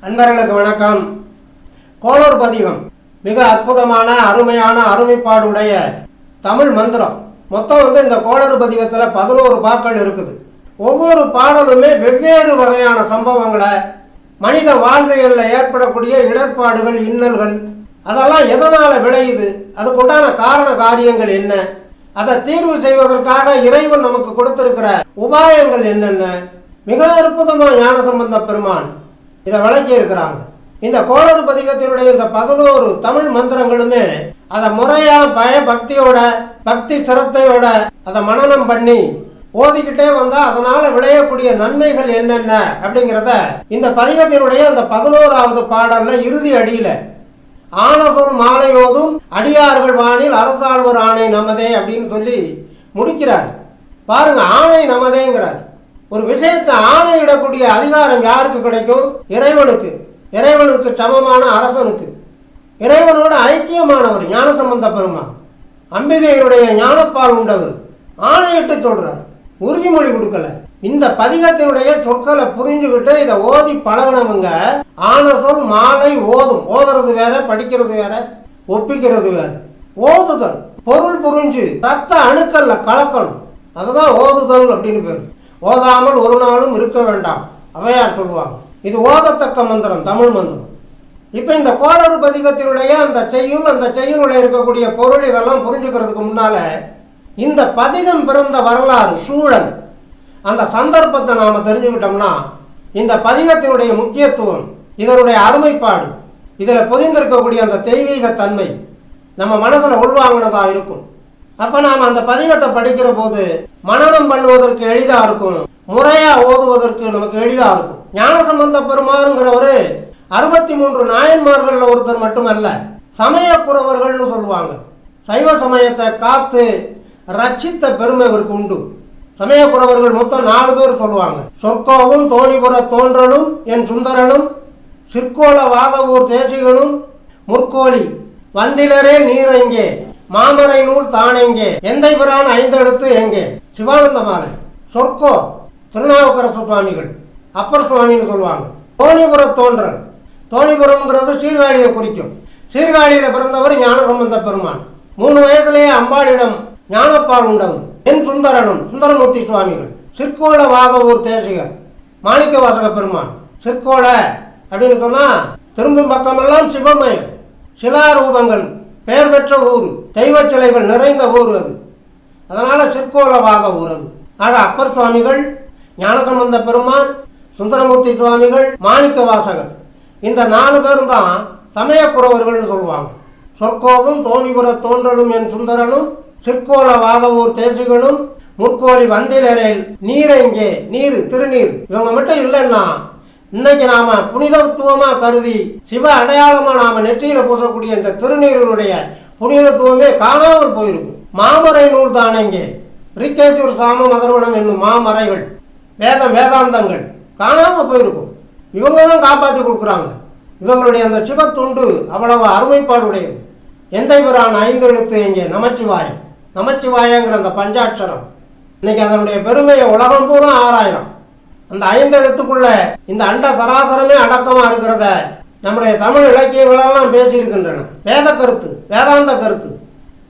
அன்பர்களுக்கு வணக்கம். கோளூர் பதிகம் மிக அற்புதமான அருமையான அருமைப்பாடுடைய தமிழ் மந்திரம். மொத்தம் இந்த கோளூர் பதிகத்தில் 11 பாக்கள் இருக்குது. ஒவ்வொரு பாடலுமே வெவ்வேறு வகையான சம்பவங்களை, மனித வாழ்வியலில் ஏற்படக்கூடிய இடர்பாடுகள், இன்னல்கள், அதெல்லாம் எதனால் விளையுது, அதுக்குண்டான காரண காரியங்கள் என்ன, அதை தீர்வு செய்வதற்காக இறைவன் நமக்கு கொடுத்திருக்கிற உபாயங்கள் என்னென்ன, மிக அற்புதமாக ஞானசம்பந்த பெருமான் இதை விளக்கி இருக்கிறாங்க. இந்த கோளூர் பதிகத்தினுடைய இந்த 11 தமிழ் மந்திரங்களுமே அதை முறையாக பக்தியோட, பக்தி சிரத்தையோட அதை மனனம் பண்ணி ஓதிக்கிட்டே வந்தால் அதனால் விளையக்கூடிய நன்மைகள் என்னென்ன அப்படிங்கிறத இந்த பதிகத்தினுடைய அந்த 11வது பாடலில் இறுதி அடியில் ஆனசொல் மாலையோதும் அடியார்கள் வானில் அரசாழ்வர் ஆணை நமதே அப்படின்னு சொல்லி முடிக்கிறார். பாருங்க, ஆணை நமதேங்கிறார். ஒரு விஷயத்தை ஆணையிடக்கூடிய அதிகாரம் யாருக்கு கிடைக்கும்? இறைவனுக்கு. இறைவனுக்கு சமமான அரசனுக்கு, இறைவனோட ஐக்கியமானவர் ஞானசம்பந்த பெருமான், அம்பிகையுடைய ஞானப்பால் உண்டவர், ஆணையிட்டு சொல்றார், உறுதிமொழி கொடுக்கல. இந்த பதிகத்தினுடைய சொற்களை புரிஞ்சுக்கிட்டு இதை ஓதி பழகினவங்க ஆன சொல் மாலை ஓதும். ஓதுறது வேற, படிக்கிறது வேற, ஒப்பிக்கிறது வேற. ஓதுதல் பொருள் புரிஞ்சு ரத்த அணுக்கல்ல கலக்கணும், அதுதான் ஓதுதல் அப்படின்னு பேர். ஓதாமல் ஒரு நாளும் இருக்க வேண்டாம், அவையார் சொல்லுவாங்க. இது ஓதத்தக்க மந்திரம், தமிழ் மந்திரம். இப்போ இந்த கோளூர் பதிகத்தினுடைய அந்த செய்யுள், அந்த செய்யுளுடைய இருக்கக்கூடிய பொருள், இதெல்லாம் புரிஞ்சுக்கிறதுக்கு முன்னால இந்த பதிகம் பிறந்த வரலாறு, சூழல், அந்த சந்தர்ப்பத்தை நாம் தெரிஞ்சுக்கிட்டோம்னா இந்த பதிகத்தினுடைய முக்கியத்துவம், இதனுடைய அருமைப்பாடு, இதில் பொதிந்திருக்கக்கூடிய அந்த தெய்வீக தன்மை நம்ம மனதில் உள்வாங்கினதாக இருக்கும். அப்போ நாம் அந்த பதிகத்தை படிக்கிற போது மனனம் பண்ணுவதற்கு எளிதாக இருக்கும், முறையாக ஓதுவதற்கு நமக்கு எளிதாக இருக்கும். ஞானசம்பந்த பெருமானுங்கிறவர் 63 நாயன்மார்களில் ஒருத்தர் மட்டுமல்ல, சமயக்குறவர்கள்னு சொல்லுவாங்க. சைவ சமயத்தை காத்து ரட்சித்த பெருமை இவருக்கு உண்டு. சமயக்குறவர்கள் மொத்தம் 4 பேர் சொல்லுவாங்க. சொற்கோவும் தோணிபுர தோன்றலும் என் சுந்தரனும் சிற்கோள வாதவூர் தேசிகனும் முற்கோலி வந்திலரே நீரெங்கே மாமரை நூல் தானெங்கே எந்தை பிரான் 5 எழுத்து எங்கே. சிவானந்த மாலை. சொற்கோ திருநாவுக்கரசு சுவாமிகள், அப்பர் சுவாமின்னு சொல்லுவாங்க. தோணிபுர தோன்றல், தோணிபுரம்ங்கிறது சீர்காழியை குறிக்கும். சீர்காழியில் பிறந்தவர் ஞானசம்பந்த பெருமான். 3 வயதிலேயே அம்பாளிடம் ஞானப்பால் உண்டவர். என் சுந்தரனும் சுந்தரமூர்த்தி சுவாமிகள். சிற்கோள வாதவூர் தேசிகர் மாணிக்க வாசக பெருமான். சிற்கோள அப்படின்னு சொன்னால் திரும்பும் பக்கமெல்லாம் சிவமயம், சிலாரூபங்கள் பெயர் பெற்ற ஊர், தெய்வ சிலைகள் நிறைந்த ஊர் அது. அதனால் சிற்கோளவாத ஊர் அது. ஆக அப்பர் சுவாமிகள், ஞானசம்பந்த பெருமான், சுந்தரமூர்த்தி சுவாமிகள், மாணிக்க வாசகர், இந்த 4 பேரும் தான் சமயக்குறவர்கள்னு சொல்லுவாங்க. சொற்கோவும் தோணிபுர தோன்றலும் என் சுந்தரனும் சிற்கோள வாதவூர் தேசிகனும் முற்கோலி வந்திலரேல் நீரெங்கே, நீர் திருநீர், இவங்க மட்டும் இல்லைன்னா இன்னைக்கு நாம புனிதத்துவமாக கருதி சிவ அடையாளமாக நாம நெற்றியில் பூசக்கூடிய இந்த திருநீரினுடைய புனிதத்துவமே காணாமல் போயிருக்கும். மாமரை நூல் தானேங்கே, ரிக்கேச்சூர் சாமம் அதர்வனம் என்னும் மாமறைகள், வேதாந்தங்கள் காணாமல் போயிருக்கும். இவங்க தான் காப்பாற்றி கொடுக்குறாங்க. இவங்களுடைய அந்த சிவத்துண்டு அவ்வளவு அருமைப்பாடுடையது. எந்தை பிரான் 5 எழுத்து எங்கே, நமச்சிவாய. நமச்சிவாயங்கிற அந்த பஞ்சாட்சரம் இன்னைக்கு அதனுடைய பெருமையை உலகம் பூரா 6000. அந்த 5 எழுத்துக்குள்ள இந்த அண்ட சராசரமே அடக்கமாக இருக்கிறத நம்முடைய தமிழ் இலக்கியங்களெல்லாம் பேசியிருக்கின்றன. வேத கருத்து, வேதாந்த கருத்து,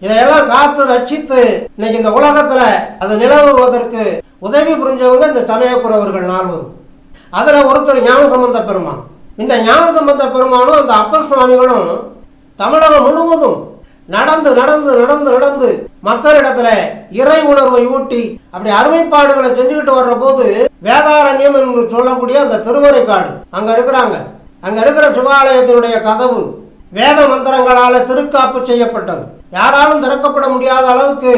இதையெல்லாம் காத்து ரட்சித்து இன்னைக்கு இந்த உலகத்தில் அது நிலவுவதற்கு உதவி புரிஞ்சவங்க இந்த சமயக்குறவர்கள் 4. அதில் ஒருத்தர் ஞானசம்பந்த பெருமான். இந்த ஞானசம்பந்த பெருமானும் அந்த அப்பர் சுவாமிகளும் தமிழகம் முழுவதும் நடந்து நடந்து நடந்து நடந்து மக்களிடத்துல இறை உணர்வை ஊட்டி அப்படி அருமைப்பாடுகளை செஞ்சுக்கிட்டு வர்ற போது வேதாரண்யம் என்று சொல்லக்கூடிய அந்த திருமறைக்காடு அங்க இருக்கிறாங்க. அங்க இருக்கிற சிவாலயத்தினுடைய கதவு வேத மந்திரங்களால திருக்காப்பு செய்யப்பட்டது. யாராலும் திறக்கப்பட முடியாத அளவுக்கு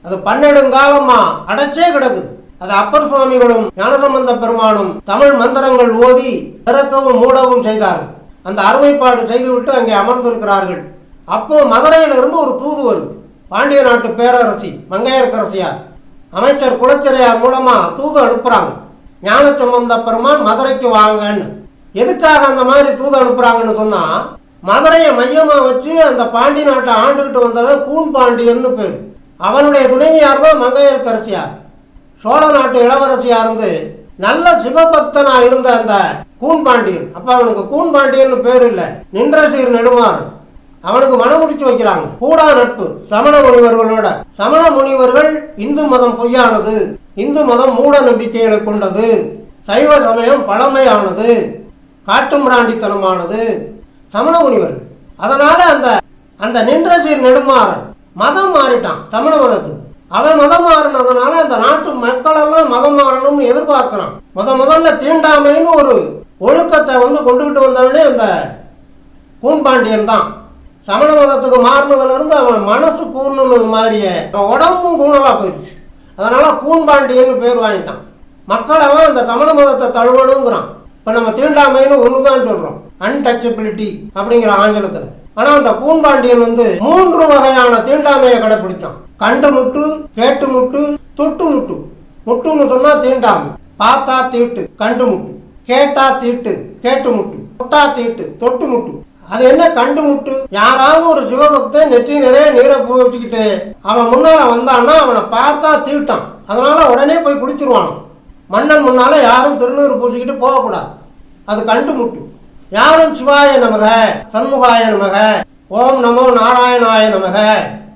அது 12 காலமா அடைச்சே கிடக்குது. அது அப்பர் சுவாமிகளும் ஞானசம்பந்த பெருமானும் தமிழ் மந்திரங்கள் ஓதி திறக்கவும் மூடவும் செய்தார்கள். அந்த அருமைப்பாடு செய்துவிட்டு அங்கே அமர்ந்திருக்கிறார்கள். அப்போ மதுரையிலிருந்து ஒரு தூது வருது. பாண்டிய நாட்டு பேரரசி மங்கையர்க்கரசியார் அமைச்சர் குலச்சிறையார் மூலமா தூது அனுப்புறாங்க. ஞானசம்பந்த பெருமான் மதுரைக்கு வாங்கன்னு. எதுக்காக அந்த மாதிரி தூது அனுப்புறாங்கன்னு சொன்னா, மதுரையை மையமா வச்சு அந்த பாண்டி நாட்டை ஆண்டுகிட்டு வந்தவன் கூன் பாண்டியன்னு பேர். அவனுடைய துணைவியார் தான் மங்கையர்க்கரசியார். சோழ நாட்டு இளவரசியா இருந்து நல்ல சிவபக்தனா இருந்த அந்த கூன்பாண்டியன். அப்ப அவனுக்கு கூன்பாண்டியன் பேர் இல்லை, நின்ற சீர் நெடுமாறன். அவனுக்கு மனம் முடிச்சு வைக்கிறாங்க. கூடா நட்பு சமண முனிவர்களோட. சமண முனிவர்கள் இந்து மதம் பொய்யானது, இந்து மதம் மூட நம்பிக்கைகளை கொண்டது, சைவ சமயம் பழமையானது, காட்டுமிராண்டித்தனமானது சமண முனிவர்கள். அதனால அந்த அந்த நின்ற சீர் நெடுமாறன் மதம் மாறிட்டான் சமண மதத்துக்கு. அவன் மதம் மாறினதுனால அந்த நாட்டு மக்கள் எல்லாம் மதம் மாறணும்னு எதிர்பார்க்கிறான். முதல்ல தீண்டாமைன்னு ஒரு ஒழுக்கத்தை கொண்டுகிட்டு வந்தவனே அந்த கூன்பாண்டியன் தான். சமண மதத்துக்கு மாறினதுல இருந்து அவன் மனசு கூர்ணுனது மாதிரியே அவன் உடம்பும் கூணலா போயிடுச்சு. அதனால கூன்பாண்டியன்னு பேர் வாங்கிட்டான். மக்கள் எல்லாம் இந்த சமண மதத்தை தழுவணுங்கிறான். இப்ப நம்ம தீண்டாமைன்னு ஒண்ணுதான் சொல்றோம், அன்டச்சபிலிட்டி அப்படிங்கிற ஆங்கிலத்துல. ஆனா அந்த கூன்பாண்டியன் 3 வகையான தீண்டாமையை கடைபிடிச்சான். கண்டு முட்டு, கேட்டு முட்டு, தொட்டு முட்டு. முட்டுன்னு சொன்னா தீண்டாமை. பார்த்தா தீட்டு கண்டு முட்டு, கேட்டா தீட்டு கேட்டு முட்டு, தொட்டா தீட்டு தொட்டு முட்டு. அது என்ன கண்டு முட்டு? யாராவது ஒரு சிவபக்தன் நெற்றி நிறைய நீரை வச்சுக்கிட்டு அவன் முன்னால வந்தான்னா அவனை பார்த்தா தீட்டான். அதனால உடனே போய் குடிச்சிருவான். மன்னன் முன்னால யாரும் திருநீர் பூச்சிக்கிட்டு போகக்கூடாது, அது கண்டு முட்டு. யாரும் சிவாய நமக, சண்முகாய நமக, ஓம் நமோ நாராயணாய நமக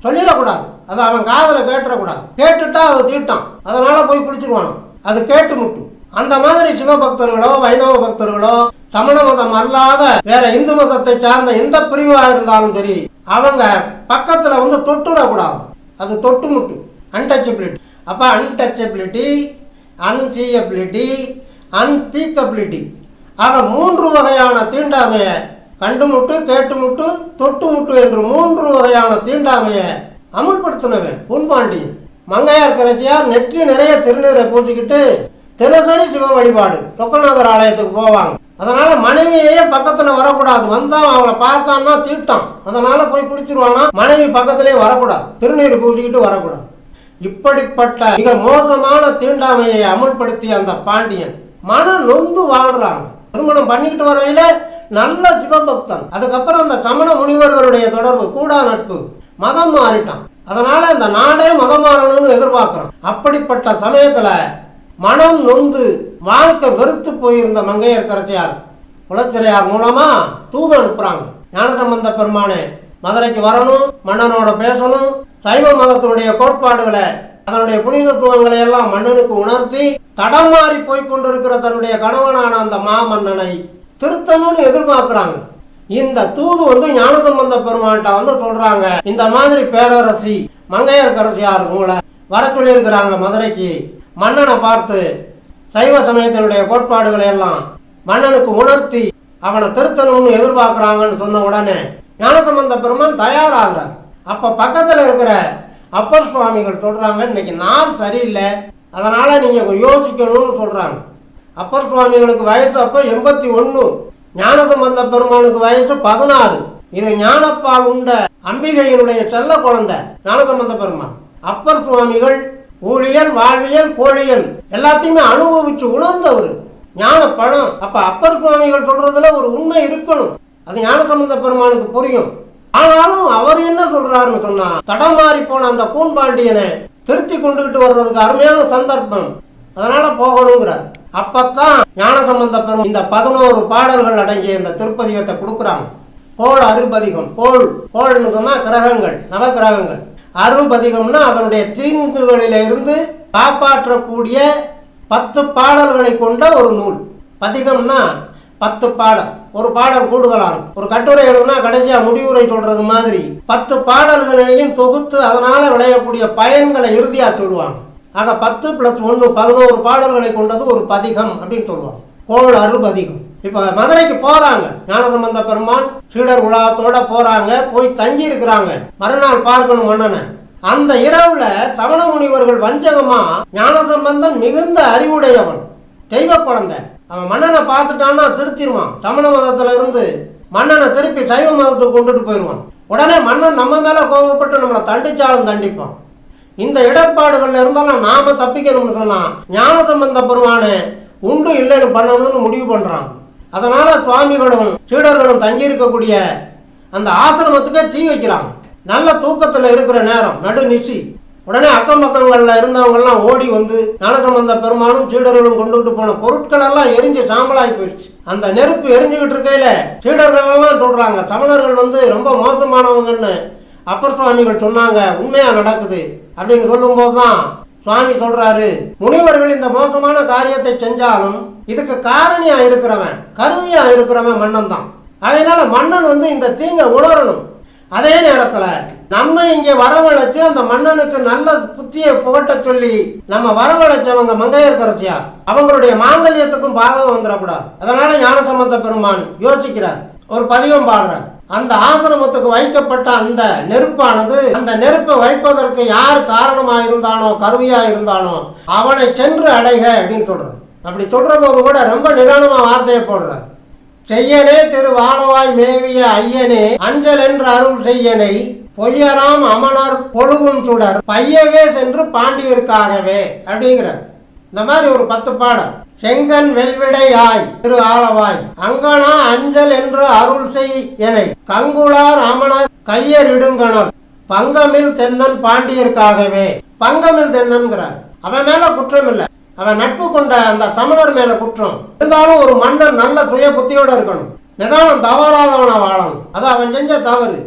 சொல்லிடக்கூடாது. அது அவன் காதல கேட்டுறக்கூடாது. கேட்டுட்டா அது தீட்டான், அதனால போய் குளிச்சிருவானோ, அது கேட்டு முட்டு. அந்த மாதிரி சிவபக்தர்களோ வைணவ பக்தர்களோ சமண மதம் அல்லாத வேற இந்து மதத்தை சார்ந்த எந்த பிரிவா இருந்தாலும் சரி அவங்க பக்கத்துல தொட்டுறக்கூடாது, அது தொட்டு முட்டு, அன்டச்சபிலிட்டி. அப்ப அன்டச்சபிலிட்டி, அன்சீயபிலிட்டி, அன்பீக்கபிலிட்டி ஆக 3 வகையான தீண்டாமையை, கண்டு முட்டு, கேட்டு முட்டு, தொட்டு முட்டு என்று 3 வகையான தீண்டாமையை அமுல்படுத்தினவன் கூன்பாண்டியன். மங்கையார் கரைச்சியார் நெற்றி நிறைய திருநீரை பூசிக்கிட்டு தினசரி சிவ வழிபாடு சொக்கநாதர் ஆலயத்துக்கு போவாங்க. அதனால மனைவியே பக்கத்துல வரக்கூடாது. வந்தா அவளை பார்த்தான்னா தீட்டான், அதனால போய் குளிச்சிருவானா. மனைவி பக்கத்திலே வரக்கூடாது, திருநீர் பூசிக்கிட்டு வரக்கூடாது. இப்படிப்பட்ட மிக மோசமான தீண்டாமையை அமுல்படுத்திய அந்த பாண்டியன் மன நொந்து வாழ்றாங்க. திருமணம் பண்ணிக்கிட்டு வரையில நல்ல சிவபக்தன். அதுக்கப்புறம் அந்த சமண முனிவர்களுடைய தொடர்பு, கூடா நட்பு, மதம் மாறிட்டான். அதனால இந்த நாடே மதம் மாறணும்னு எதிர்பார்க்கிறான். அப்படிப்பட்ட சமயத்துல மனம் நொந்து வாழ்க்கை வெறுத்து போயிருந்த மங்கையர் கரைச்சியார் குலச்சிறையார் மூலமா தூது அனுப்புறாங்க. ஞானசம்பந்த பெருமானே மதுரைக்கு வரணும், மன்னனோட பேசணும், சைவ மதத்தினுடைய கோட்பாடுகளை அதனுடைய புனிதத்துவங்களை எல்லாம் மன்னனுக்கு உணர்த்தி தடம் மாறி போய்கொண்டிருக்கிற தன்னுடைய கணவனான அந்த மாமன்னனை திருத்தணும்னு எதிர்பார்க்கிறாங்க. இந்த தூது ஞானசம்பந்த பெருமான்கிட்ட சொல்றாங்க, இந்த மாதிரி பேரரசி மங்கையர் கரசியார் உங்களை வர சொல்லியிருக்கிறாங்க மதுரைக்கு. மன்னனை பார்த்து சைவ சமயத்தினுடைய கோட்பாடுகளை எல்லாம் மன்னனுக்கு உணர்த்தி அவனை திருத்தணும்னு எதிர்பார்க்கிறாங்கன்னு சொன்ன உடனே ஞானசம்பந்த பெருமான் தயாராகிறார். அப்ப பக்கத்துல இருக்கிற அப்பர் சுவாமிகள் சொல்றாங்க, இன்னைக்கு நாள் சரியில்லை, அதனால நீங்க யோசிக்கணும்னு சொல்றாங்க. அப்பர் சுவாமிகளுக்கு வயசு அப்ப 81, ஞானசம்பந்த பெருமானுக்கு வயசு 16. இது ஞானப்பால் உண்ட அம்பிகையினுடைய செல்ல குழந்தை ஞானசம்பந்த பெருமான். அப்பர் சுவாமிகள் ஊழியல், வாழ்வியல், கோழியல் எல்லாத்தையுமே அனுபவிச்சு உணர்ந்தவர், ஞான பழம். அப்ப அப்பர் சுவாமிகள் சொல்றதுல ஒரு உண்மை இருக்கணும், அது ஞானசம்பந்த பெருமானுக்கு புரியும். ஆனாலும் அவர் என்ன சொல்றாருன்னு சொன்னா, தடம் மாறி போன அந்த கூன்பாண்டியனை திருத்தி கொண்டுகிட்டு வர்றதுக்கு அருமையான சந்தர்ப்பம், அதனால போகணுங்கிறார். அப்பத்தான் ஞானசம்பந்த பெருமான் இந்த 11 பாடல்கள் அடங்கிய இந்த திருப்பதிகத்தை கொடுக்குறாங்க. கோள் அறுபதிகம். கோள்னு சொன்னா கிரகங்கள், நவகிரகங்கள். அறுபதிகம்னா அதனுடைய தீங்குகளில இருந்து காப்பாற்றக்கூடிய 10 பாடல்களை கொண்ட ஒரு நூல். பதிகம்னா 10 பாடல், ஒரு பாடல் கூடுதலா இருக்கும். ஒரு கட்டுரை எழுதுனா கடைசியா முடிவுரை சொல்றது மாதிரி 10 பாடல்களையும் தொகுத்து அதனால விளையக்கூடிய பயன்களை இறுதியா சொல்லுவாங்க. ஆக 10 + 1 11 பாடல்களை கொண்டது ஒரு பதிகம் அப்படின்னு சொல்லுவாங்க. கோள் அறுபதிகம். இப்ப மதுரைக்கு போறாங்க ஞானசம்பந்த பெருமான், சீடர் உலகத்தோட போறாங்க. போய் தங்கி இருக்கிறாங்க. மறுநாள் பார்க்கணும் மன்னனை. அந்த இரவுல சமண முனிவர்கள் வஞ்சகமா, ஞானசம்பந்தன் மிகுந்த அறிவுடையவன், தெய்வ குழந்தை, அவன் மன்னனை பார்த்துட்டான்னா திருத்திடுவான். சமண மதத்துல இருந்து மன்னனை திருப்பி சைவ மதத்துக்கு கொண்டுட்டு போயிடுவான். உடனே மன்னன் நம்ம மேல கோபப்பட்டு நம்மளை தண்டிச்சாலும் தண்டிப்பான். இந்த இடர்பாடுகள்ல இருந்தாலும் நாம தப்பிக்கணும்னு சொன்னா ஞானசம்பந்த பெருமானு உண்டு இல்லைன்னு பண்ணணும்னு முடிவு பண்றாங்க. அதனால சுவாமிகளும் சீடர்களும் தங்கி இருக்கக்கூடிய அந்த ஆசிரமத்துக்கே தீ வைக்கிறாங்க. நல்ல தூக்கத்துல இருக்கிற நேரம், நடு நிசி. உடனே அக்கம் பக்கங்களில் இருந்தவங்கெல்லாம் ஓடி வந்து ஞானசம்பந்த பெருமானும் சீடர்களும் கொண்டுகிட்டு போன பொருட்கள் எல்லாம் எரிஞ்சு சாம்பலாகி போயிடுச்சு. அந்த நெருப்பு எரிஞ்சுக்கிட்டு இருக்கையில சீடர்கள் எல்லாம் சொல்றாங்க, சமணர்கள் வந்து ரொம்ப மோசமானவங்கன்னு அப்பர் சுவாமிகள் சொன்னாங்க, உண்மையா நடக்குது அப்படின்னு சொல்லும் போதுதான் சுவாமி சொல்றாரு, முனிவர்கள் இந்த மோசமான காரியத்தை செஞ்சாலும் இதுக்கு காரணியா இருக்கிறவன், கருவியா இருக்கிறவன் மன்னன் தான். அதனால மன்னன் வந்து இந்த தீங்கை உணரணும். அதே நேரத்தில் நம்ம இங்கே வரவழைச்சு அந்த மன்னனுக்கு நல்ல புத்தியை புகட்ட சொல்லி நம்ம வரவழைச்சவங்க மங்கையர்க்கரசியார் அவங்களுடைய மாங்கல்யத்துக்கும் பாதகம் வந்துடக்கூடாது. அதனால ஞானசம்பந்த பெருமான் யோசிக்கிறார், ஒரு பதிகம் பாடுறார். அந்த ஆசிரமத்துக்கு வைக்கப்பட்ட அந்த நெருப்பானது, அந்த நெருப்பை வைப்பதற்கு யார் காரணமாக இருந்தானோ, கருவியா இருந்தானோ அவனை சென்று அடைக அப்படின்னு சொல்றார். அப்படி சொல்ற போது கூட ரொம்ப நிதானமா வார்த்தையை போடுறார். செய்யனே திரு வாழவாய் மேவிய ஐயனே அஞ்சல் என்று அருள் செய்யனை பொய்யராம் அமனர் பொழுவும் சுடர் பையவே சென்று பாண்டியருக்காகவே அப்படிங்கிறார். இந்த மாதிரி ஒரு 10 பாடல். செங்கன் வெல்விடை ஆய் திரு ஆளவாய் அங்கனா அஞ்சல் என்று அருள் செய் எனை கங்குளார் அமனர் கையர் இடுங்கணர் பங்கமில் தென்னன் பாண்டியருக்காகவே. பங்கமில் தென்னன்கிறார். அவன் மேல குற்றம் இல்லை, அவன் நட்பு கொண்ட அந்த சமணர் மேல குற்றம். இருந்தாலும் ஒரு மன்னன் நல்ல சுய புத்தியோட இருக்கணும், நிதானம் தவறாதவனா வாழணும். அது அவன் செஞ்ச தவறு,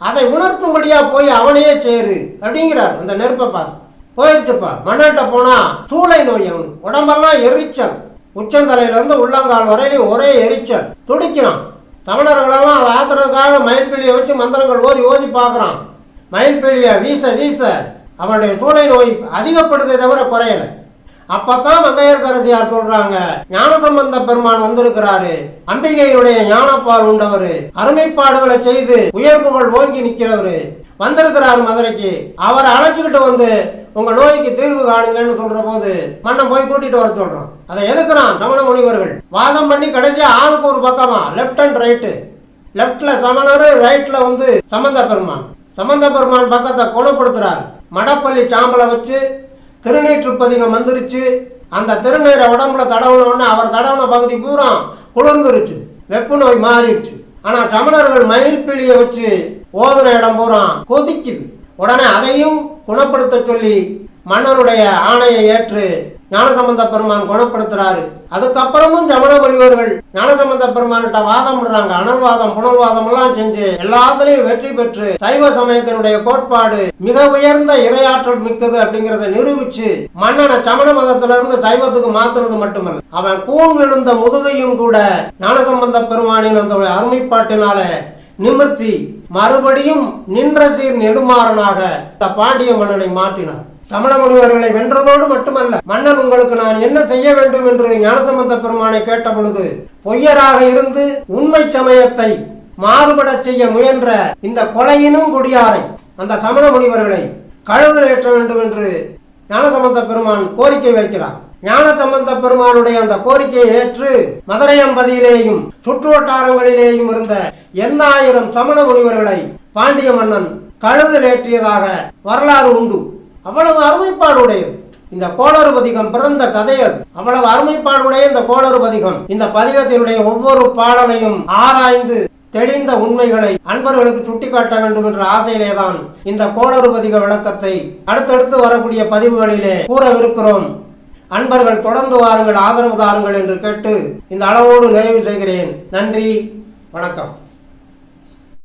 அதை உணர்த்தும்படியா போய் அவனையே சேரு அப்படிங்கிறார். அந்த நெருப்பை பார்த்து போயிடுச்சுப்பா. மன்னன்ட்ட போனா சூளை நோய், அவனுக்கு உடம்பெல்லாம் எரிச்சல், உச்சந்தலையிலிருந்து உள்ளங்கால் வரையிலும் ஒரே எரிச்சல், துடிக்கிறான். சமணர்களெல்லாம் அதை ஆத்துறதுக்காக மயில்பிள்ளியை வச்சு மந்திரங்கள் ஓதி ஓதி பார்க்குறான். மயில்பிள்ளியை வீச வீச அவனுடைய சூளை நோய் அதிகப்படுதே தவிர குறையல. அப்பத்தான் மங்கையர்க்கரசியார் சொல்றாங்க, ஞானசம்பந்த பெருமான் வந்திருக்கிறாரு, அம்பிகையுடைய ஞானப்பால் உண்டவரு, அருமைப்பாடுகளை செய்து உயர்வுகள் ஓங்கி நிற்கிறவரு வந்திருக்கிறாரு மதுரைக்கு. அவரை அழைச்சிக்கிட்டு வந்து உங்க நோய்க்கு தீர்வு காணுங்கன்னு சொல்ற போது மன்னன் போய் கூட்டிட்டு வர சொல்றான். அதை எதுக்குறான் சமண முனிவர்கள் வாதம் பண்ணி கடைசியா ஆளுக்கு ஒரு பக்கமா லெப்ட் அண்ட் ரைட்டு. லெப்ட்ல சமணர், ரைட்ல வந்து சம்பந்த பெருமான். சம்பந்த பெருமான் பக்கத்தை குணப்படுத்துறார். மடப்பள்ளி சாம்பலை வச்சு திருநீற்று பதிகம் வந்துருச்சு. அந்த திருநீரை உடம்புல தடவுனோன்னு அவர் தடவுன பகுதி பூரா குளிர்ந்துருச்சு, வெப்பு நோய் மாறிடுச்சு. ஆனா சமணர்கள் மயில்பிள்ளியை வச்சு ஓதுன இடம் பூரா கொதிக்குது. உடனே அதையும் குணப்படுத்த சொல்லி மன்னனுடைய ஆணையை ஏற்று ஞானசம்பந்த பெருமான் குணப்படுத்துறாரு. அதுக்கப்புறமும் சமண முனிவர்கள் ஞானசம்பந்த பெருமான்கிட்ட வாதம் விடுறாங்க. அனல்வாதம் புனல்வாதம் எல்லாம் செஞ்சு எல்லாத்துலயும் வெற்றி பெற்று சைவ சமயத்தினுடைய கோட்பாடு மிக உயர்ந்த இறையாற்றல் மிக்கது அப்படிங்கறத நிரூபிச்சு மன்னனை சமண மதத்தில இருந்து சைவத்துக்கு மாத்துறது மட்டுமல்ல, அவன் கூன் விழுந்த முதுகையும் கூட ஞானசம்பந்த பெருமானின் அந்த அருமைப்பாட்டினால நிமிர்த்தி மறுபடியும் நின்ற சீர் நெடுமாறனாக இந்த பாண்டிய மன்னனை மாற்றினார். சமண முனிவர்களை வென்றதோடு மட்டுமல்ல, மன்னன் உங்களுக்கு நான் என்ன செய்ய வேண்டும் என்று ஞானசம்பந்த பெருமானை கேட்ட பொழுது பொய்யராக இருந்து உண்மை சமயத்தை மாறுபட செய்ய முயன்ற இந்த கொலையினும் குடியாரை, அந்த சமண முனிவர்களை கழுவில் ஏற்ற வேண்டும் என்று ஞானசம்பந்த பெருமான் கோரிக்கை வைக்கிறார். ஞானசம்பந்த பெருமானுடைய அந்த கோரிக்கையை ஏற்று மதுரையம்பதியிலேயும் சுற்று வட்டாரங்களிலேயும் இருந்த 8000 சமண முனிவர்களை பாண்டிய மன்னன் கழுதில் ஏற்றியதாக வரலாறு உண்டு. அவ்வளவு அருமைப்பாடு உடையது இந்த கோளறு பதிகம், பிறந்த கதை அது. அவ்வளவு அருமைப்பாடுடைய இந்த கோளறு பதிகம், இந்த பதிகத்தினுடைய ஒவ்வொரு பாடலையும் ஆராய்ந்து தெளிந்த உண்மைகளை அன்பர்களுக்கு சுட்டிக்காட்ட வேண்டும் என்ற ஆசையிலேதான் இந்த கோளறு பதிக விளக்கத்தை அடுத்தடுத்து வரக்கூடிய பதிவுகளிலே கூறவிருக்கிறோம். அன்பர்கள் தொடர்ந்து வாருங்கள், ஆதரவு தாருங்கள் என்று கேட்டு இந்த அளவோடு நிறைவு செய்கிறேன். நன்றி, வணக்கம்.